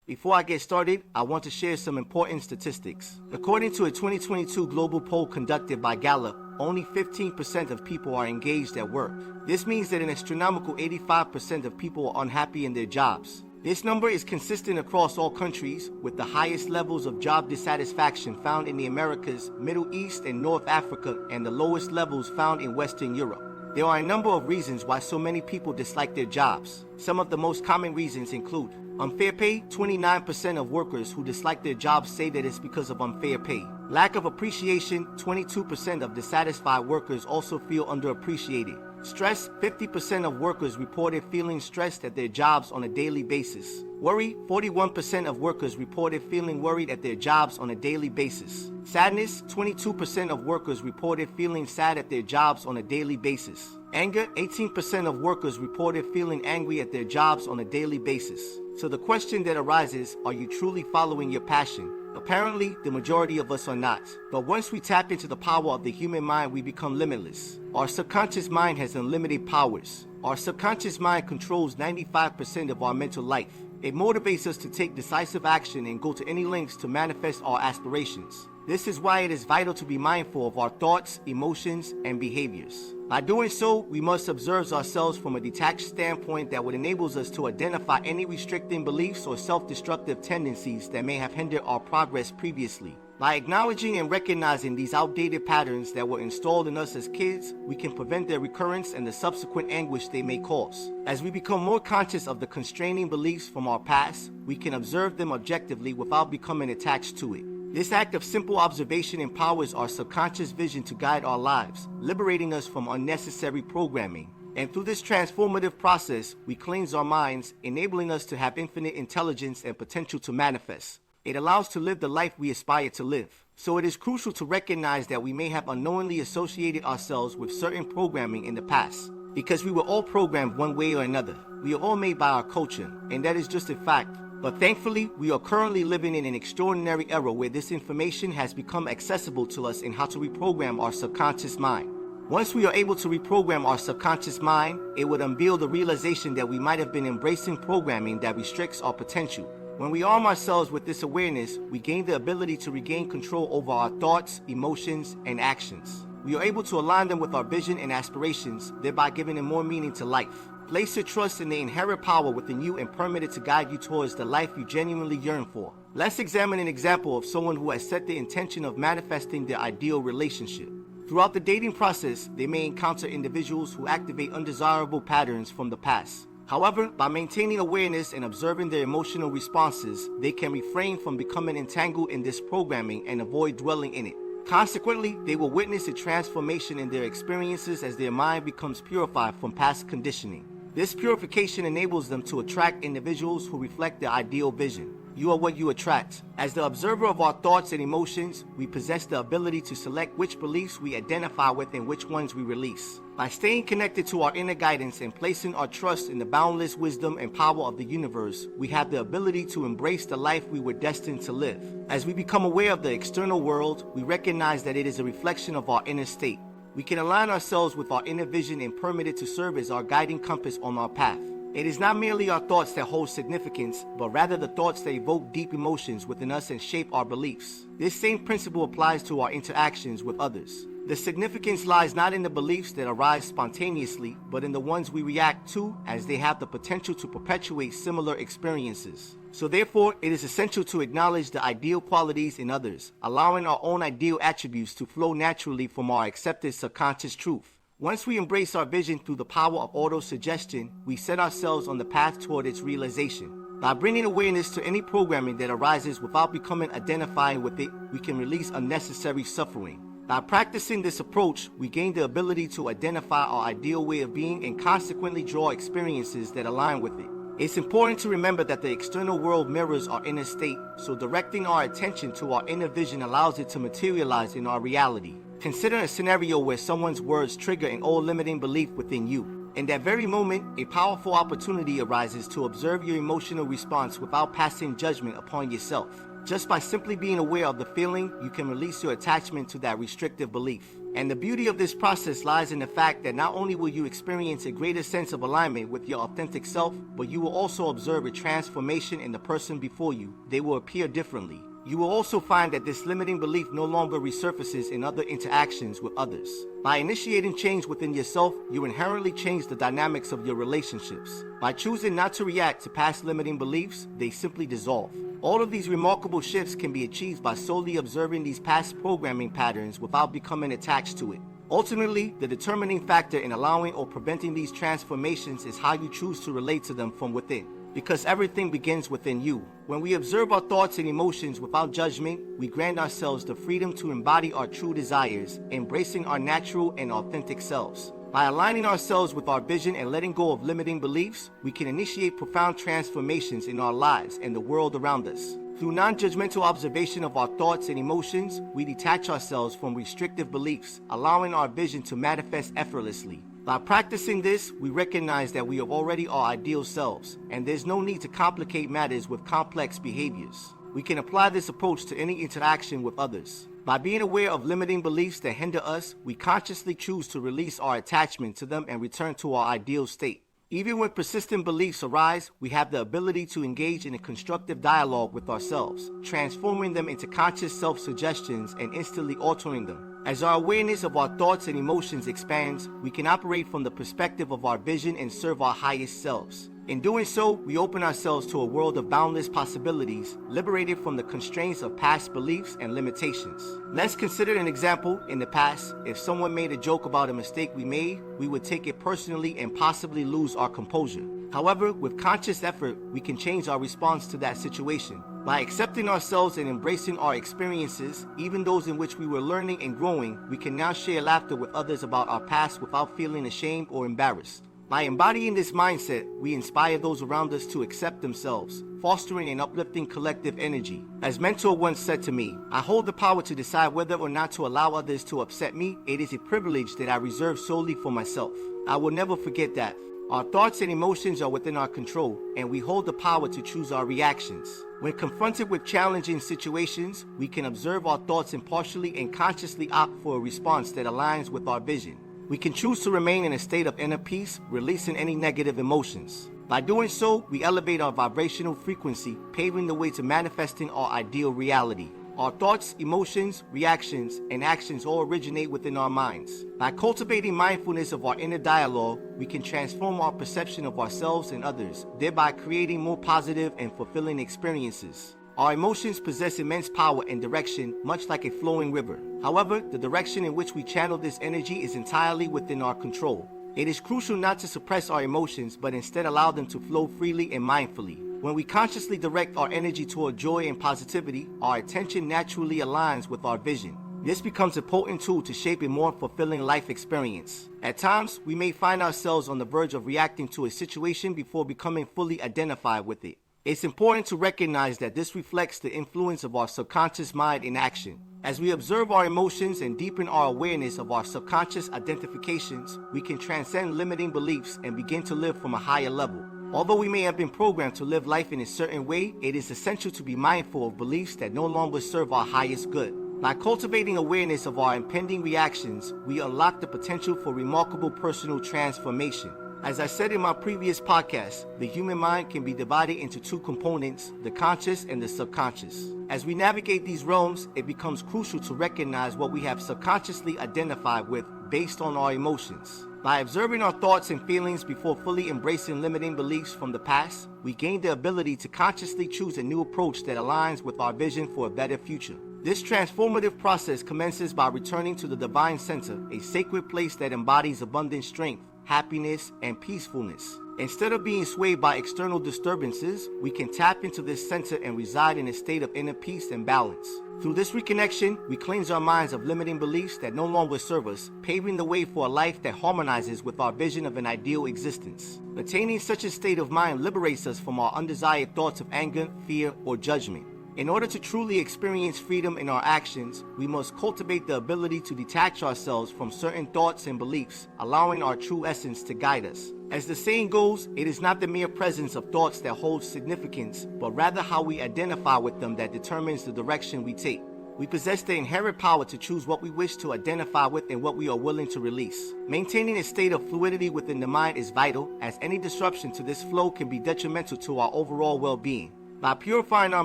Before I get started, I want to share some important statistics. According to a 2022 global poll conducted by Gallup, only 15% of people are engaged at work. This means that an astronomical 85% of people are unhappy in their jobs. This number is consistent across all countries, with the highest levels of job dissatisfaction found in the Americas, Middle East, and North Africa, and the lowest levels found in Western Europe. There are a number of reasons why so many people dislike their jobs. Some of the most common reasons include unfair pay. 29% of workers who dislike their jobs say that it's because of unfair pay. Lack of appreciation. 22% of dissatisfied workers also feel underappreciated. Stress. 50% of workers reported feeling stressed at their jobs on a daily basis. Worry. 41% of workers reported feeling worried at their jobs on a daily basis. Sadness. 22% of workers reported feeling sad at their jobs on a daily basis. Anger. 18% of workers reported feeling angry at their jobs on a daily basis. So the question that arises, are you truly following your passion? Apparently, the majority of us are not. But once we tap into the power of the human mind, we become limitless. Our subconscious mind has unlimited powers. Our subconscious mind controls 95% of our mental life. It motivates us to take decisive action and go to any lengths to manifest our aspirations. This is why it is vital to be mindful of our thoughts, emotions, and behaviors. By doing so, we must observe ourselves from a detached standpoint that would enable us to identify any restricting beliefs or self-destructive tendencies that may have hindered our progress previously. By acknowledging and recognizing these outdated patterns that were installed in us as kids, we can prevent their recurrence and the subsequent anguish they may cause. As we become more conscious of the constraining beliefs from our past, we can observe them objectively without becoming attached to it. This act of simple observation empowers our subconscious vision to guide our lives, liberating us from unnecessary programming. And through this transformative process, we cleanse our minds, enabling us to have infinite intelligence and potential to manifest. It allows to live the life we aspire to live. So it is crucial to recognize that we may have unknowingly associated ourselves with certain programming in the past. Because we were all programmed one way or another. We are all made by our culture, and that is just a fact. But thankfully, we are currently living in an extraordinary era where this information has become accessible to us in how to reprogram our subconscious mind. Once we are able to reprogram our subconscious mind, it would unveil the realization that we might have been embracing programming that restricts our potential. When we arm ourselves with this awareness, we gain the ability to regain control over our thoughts, emotions, and actions. We are able to align them with our vision and aspirations, thereby giving them more meaning to life. Place your trust in the inherent power within you and permit it to guide you towards the life you genuinely yearn for. Let's examine an example of someone who has set the intention of manifesting their ideal relationship. Throughout the dating process, they may encounter individuals who activate undesirable patterns from the past. However, by maintaining awareness and observing their emotional responses, they can refrain from becoming entangled in this programming and avoid dwelling in it. Consequently, they will witness a transformation in their experiences as their mind becomes purified from past conditioning. This purification enables them to attract individuals who reflect their ideal vision. You are what you attract. As the observer of our thoughts and emotions, we possess the ability to select which beliefs we identify with and which ones we release. By staying connected to our inner guidance and placing our trust in the boundless wisdom and power of the universe, we have the ability to embrace the life we were destined to live. As we become aware of the external world, we recognize that it is a reflection of our inner state. We can align ourselves with our inner vision and permit it to serve as our guiding compass on our path. It is not merely our thoughts that hold significance, but rather the thoughts that evoke deep emotions within us and shape our beliefs. This same principle applies to our interactions with others. The significance lies not in the beliefs that arise spontaneously, but in the ones we react to, as they have the potential to perpetuate similar experiences. So therefore, it is essential to acknowledge the ideal qualities in others, allowing our own ideal attributes to flow naturally from our accepted subconscious truth. Once we embrace our vision through the power of auto-suggestion, we set ourselves on the path toward its realization. By bringing awareness to any programming that arises without becoming identified with it, we can release unnecessary suffering. By practicing this approach, we gain the ability to identify our ideal way of being and consequently draw experiences that align with it. It's important to remember that the external world mirrors our inner state, so directing our attention to our inner vision allows it to materialize in our reality. Consider a scenario where someone's words trigger an old limiting belief within you. In that very moment, a powerful opportunity arises to observe your emotional response without passing judgment upon yourself. Just by simply being aware of the feeling, you can release your attachment to that restrictive belief. And the beauty of this process lies in the fact that not only will you experience a greater sense of alignment with your authentic self, but you will also observe a transformation in the person before you. They will appear differently. You will also find that this limiting belief no longer resurfaces in other interactions with others. By initiating change within yourself, you inherently change the dynamics of your relationships. By choosing not to react to past limiting beliefs, they simply dissolve. All of these remarkable shifts can be achieved by solely observing these past programming patterns without becoming attached to it. Ultimately, the determining factor in allowing or preventing these transformations is how you choose to relate to them from within. Because everything begins within you. When we observe our thoughts and emotions without judgment, we grant ourselves the freedom to embody our true desires, embracing our natural and authentic selves. By aligning ourselves with our vision and letting go of limiting beliefs, we can initiate profound transformations in our lives and the world around us. Through non-judgmental observation of our thoughts and emotions, we detach ourselves from restrictive beliefs, allowing our vision to manifest effortlessly. By practicing this, we recognize that we are already our ideal selves, and there's no need to complicate matters with complex behaviors. We can apply this approach to any interaction with others. By being aware of limiting beliefs that hinder us, we consciously choose to release our attachment to them and return to our ideal state. Even when persistent beliefs arise, we have the ability to engage in a constructive dialogue with ourselves, transforming them into conscious self-suggestions and instantly altering them. As our awareness of our thoughts and emotions expands, we can operate from the perspective of our vision and serve our highest selves. In doing so, we open ourselves to a world of boundless possibilities, liberated from the constraints of past beliefs and limitations. Let's consider an example. In the past, if someone made a joke about a mistake we made, we would take it personally and possibly lose our composure. However, with conscious effort, we can change our response to that situation. By accepting ourselves and embracing our experiences, even those in which we were learning and growing, we can now share laughter with others about our past without feeling ashamed or embarrassed. By embodying this mindset, we inspire those around us to accept themselves, fostering an uplifting collective energy. As mentor once said to me, I hold the power to decide whether or not to allow others to upset me. It is a privilege that I reserve solely for myself. I will never forget that. Our thoughts and emotions are within our control, and we hold the power to choose our reactions. When confronted with challenging situations, we can observe our thoughts impartially and consciously opt for a response that aligns with our vision. We can choose to remain in a state of inner peace, releasing any negative emotions. By doing so, we elevate our vibrational frequency, paving the way to manifesting our ideal reality. Our thoughts, emotions, reactions, and actions all originate within our minds. By cultivating mindfulness of our inner dialogue, we can transform our perception of ourselves and others, thereby creating more positive and fulfilling experiences. Our emotions possess immense power and direction, much like a flowing river. However, the direction in which we channel this energy is entirely within our control. It is crucial not to suppress our emotions, but instead allow them to flow freely and mindfully. When we consciously direct our energy toward joy and positivity, our attention naturally aligns with our vision. This becomes a potent tool to shape a more fulfilling life experience. At times, we may find ourselves on the verge of reacting to a situation before becoming fully identified with it. It's important to recognize that this reflects the influence of our subconscious mind in action. As we observe our emotions and deepen our awareness of our subconscious identifications, we can transcend limiting beliefs and begin to live from a higher level. Although we may have been programmed to live life in a certain way, it is essential to be mindful of beliefs that no longer serve our highest good. By cultivating awareness of our impending reactions, we unlock the potential for remarkable personal transformation. As I said in my previous podcast, the human mind can be divided into two components, the conscious and the subconscious. As we navigate these realms, it becomes crucial to recognize what we have subconsciously identified with based on our emotions. By observing our thoughts and feelings before fully embracing limiting beliefs from the past, we gain the ability to consciously choose a new approach that aligns with our vision for a better future. This transformative process commences by returning to the divine center, a sacred place that embodies abundant strength, happiness, and peacefulness. Instead of being swayed by external disturbances, we can tap into this center and reside in a state of inner peace and balance. Through this reconnection, we cleanse our minds of limiting beliefs that no longer serve us, paving the way for a life that harmonizes with our vision of an ideal existence. Attaining such a state of mind liberates us from our undesired thoughts of anger, fear, or judgment. In order to truly experience freedom in our actions, we must cultivate the ability to detach ourselves from certain thoughts and beliefs, allowing our true essence to guide us. As the saying goes, it is not the mere presence of thoughts that holds significance, but rather how we identify with them that determines the direction we take. We possess the inherent power to choose what we wish to identify with and what we are willing to release. Maintaining a state of fluidity within the mind is vital, as any disruption to this flow can be detrimental to our overall well-being. By purifying our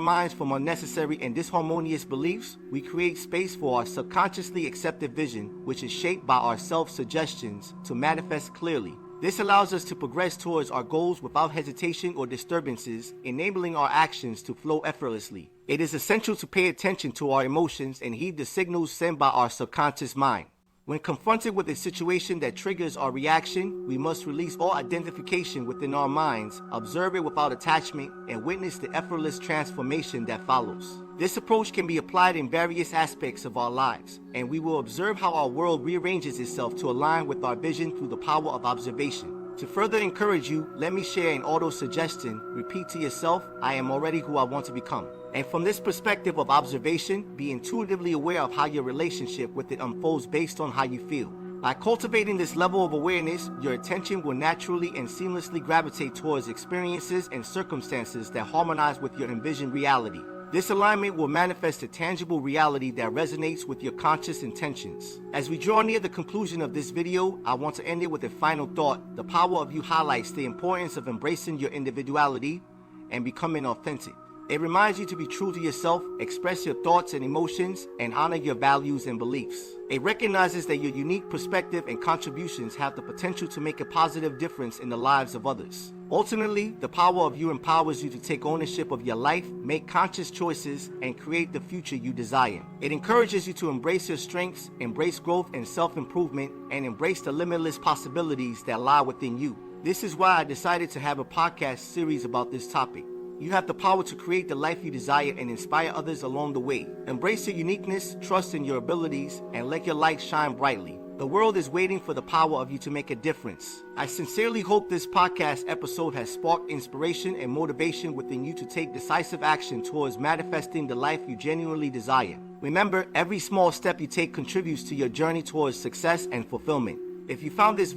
minds from unnecessary and disharmonious beliefs, we create space for our subconsciously accepted vision, which is shaped by our self-suggestions, to manifest clearly. This allows us to progress towards our goals without hesitation or disturbances, enabling our actions to flow effortlessly. It is essential to pay attention to our emotions and heed the signals sent by our subconscious mind. When confronted with a situation that triggers our reaction, we must release all identification within our minds, observe it without attachment, and witness the effortless transformation that follows. This approach can be applied in various aspects of our lives, and we will observe how our world rearranges itself to align with our vision through the power of observation. To further encourage you, let me share an auto-suggestion. Repeat to yourself, I am already who I want to become. And from this perspective of observation, be intuitively aware of how your relationship with it unfolds based on how you feel. By cultivating this level of awareness, your attention will naturally and seamlessly gravitate towards experiences and circumstances that harmonize with your envisioned reality. This alignment will manifest a tangible reality that resonates with your conscious intentions. As we draw near the conclusion of this video, I want to end it with a final thought. The power of you highlights the importance of embracing your individuality and becoming authentic. It reminds you to be true to yourself, express your thoughts and emotions, and honor your values and beliefs. It recognizes that your unique perspective and contributions have the potential to make a positive difference in the lives of others. Ultimately, the power of you empowers you to take ownership of your life, make conscious choices, and create the future you desire. It encourages you to embrace your strengths, embrace growth and self-improvement, and embrace the limitless possibilities that lie within you. This is why I decided to have a podcast series about this topic. You have the power to create the life you desire and inspire others along the way. Embrace your uniqueness, trust in your abilities, and let your light shine brightly. The world is waiting for the power of you to make a difference. I sincerely hope this podcast episode has sparked inspiration and motivation within you to take decisive action towards manifesting the life you genuinely desire. Remember, every small step you take contributes to your journey towards success and fulfillment. If you found this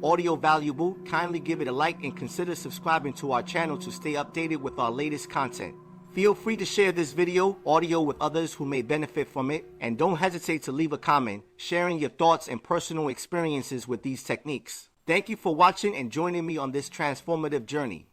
audio valuable, kindly give it a like and consider subscribing to our channel to stay updated with our latest content. Feel free to share this audio with others who may benefit from it, and don't hesitate to leave a comment, sharing your thoughts and personal experiences with these techniques. Thank you for watching and joining me on this transformative journey.